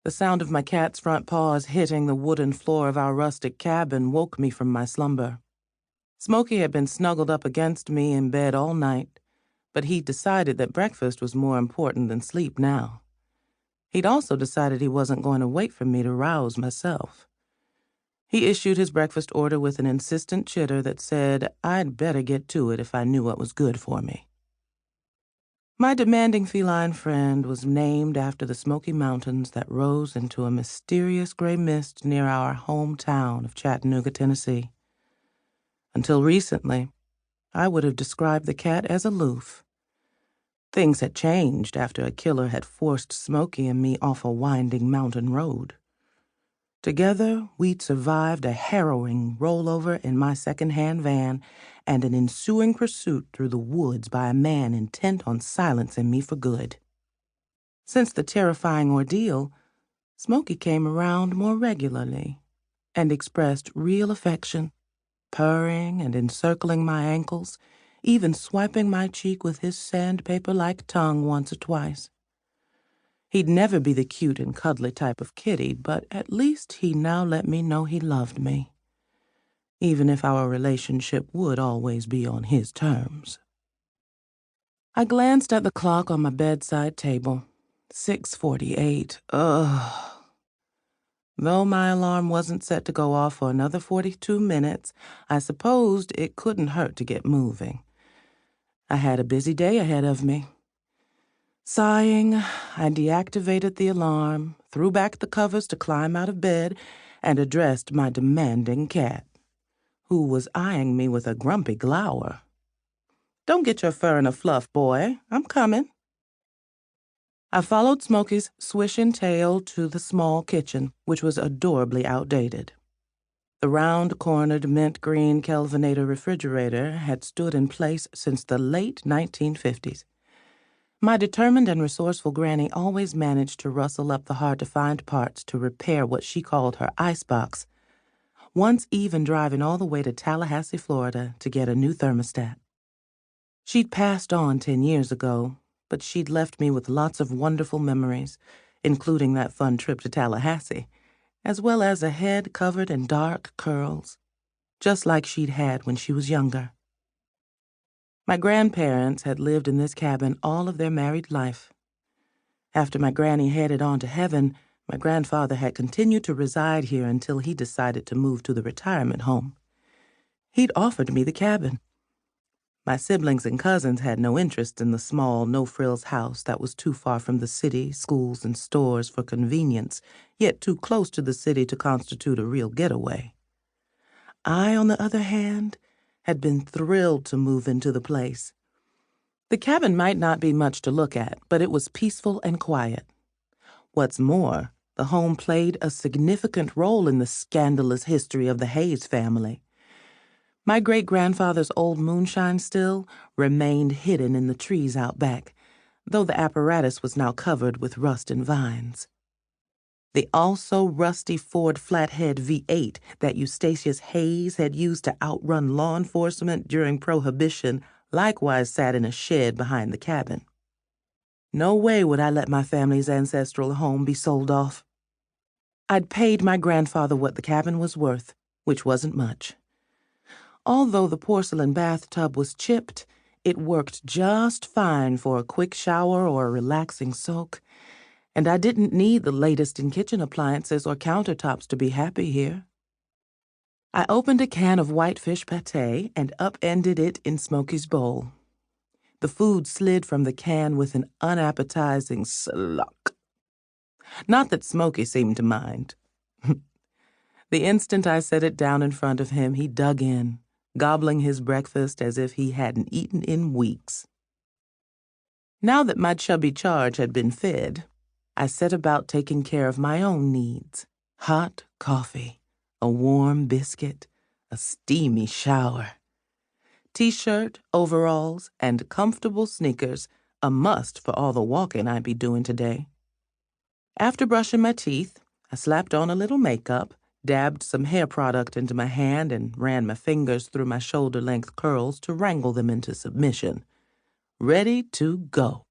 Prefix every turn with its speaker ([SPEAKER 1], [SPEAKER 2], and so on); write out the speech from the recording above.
[SPEAKER 1] The sound of my cat's front paws hitting the wooden floor of our rustic cabin woke me from my slumber. Smokey had been snuggled up against me in bed all night, but he'd decided that breakfast was more important than sleep now. He'd also decided he wasn't going to wait for me to rouse myself. He issued his breakfast order with an insistent chitter that said I'd better get to it if I knew what was good for me. My demanding feline friend was named after the Smoky Mountains that rose into a mysterious gray mist near our hometown of Chattanooga, Tennessee. Until recently, I would have described the cat as aloof. Things had changed after a killer had forced Smokey and me off a winding mountain road. Together, we'd survived a harrowing rollover in my second-hand van and an ensuing pursuit through the woods by a man intent on silencing me for good. Since the terrifying ordeal, Smokey came around more regularly and expressed real affection, purring and encircling my ankles, even swiping my cheek with his sandpaper-like tongue once or twice. He'd never be the cute and cuddly type of kitty, but at least he now let me know he loved me, even if our relationship would always be on his terms. I glanced at the clock on my bedside table. 6:48. Ugh. Though my alarm wasn't set to go off for another 42 minutes, I supposed it couldn't hurt to get moving. I had a busy day ahead of me. Sighing, I deactivated the alarm, threw back the covers to climb out of bed, and addressed my demanding cat, who was eyeing me with a grumpy glower. "Don't get your fur in a fluff, boy. I'm coming." I followed Smokey's swishing tail to the small kitchen, which was adorably outdated. The round-cornered mint-green Kelvinator refrigerator had stood in place since the late 1950s. My determined and resourceful granny always managed to rustle up the hard-to-find parts to repair what she called her icebox, once even driving all the way to Tallahassee, Florida, to get a new thermostat. She'd passed on 10 years ago, but she'd left me with lots of wonderful memories, including that fun trip to Tallahassee, as well as a head covered in dark curls, just like she'd had when she was younger. My grandparents had lived in this cabin all of their married life. After my granny headed on to heaven, my grandfather had continued to reside here until he decided to move to the retirement home. He'd offered me the cabin. My siblings and cousins had no interest in the small, no-frills house that was too far from the city, schools, and stores for convenience, yet too close to the city to constitute a real getaway. I, on the other hand, had been thrilled to move into the place. The cabin might not be much to look at, but it was peaceful and quiet. What's more, the home played a significant role in the scandalous history of the Hayes family. My great-grandfather's old moonshine still remained hidden in the trees out back, though the apparatus was now covered with rust and vines. The also-rusty Ford Flathead V8 that Eustachius Hayes had used to outrun law enforcement during Prohibition likewise sat in a shed behind the cabin. No way would I let my family's ancestral home be sold off. I'd paid my grandfather what the cabin was worth, which wasn't much. Although the porcelain bathtub was chipped, it worked just fine for a quick shower or a relaxing soak, and I didn't need the latest in kitchen appliances or countertops to be happy here. I opened a can of whitefish pâté and upended it in Smokey's bowl. The food slid from the can with an unappetizing slunk. Not that Smokey seemed to mind. The instant I set it down in front of him, he dug in, gobbling his breakfast as if he hadn't eaten in weeks. Now that my chubby charge had been fed, I set about taking care of my own needs. Hot coffee, a warm biscuit, a steamy shower. T-shirt, overalls, and comfortable sneakers, a must for all the walking I'd be doing today. After brushing my teeth, I slapped on a little makeup, dabbed some hair product into my hand, and ran my fingers through my shoulder-length curls to wrangle them into submission. Ready to go.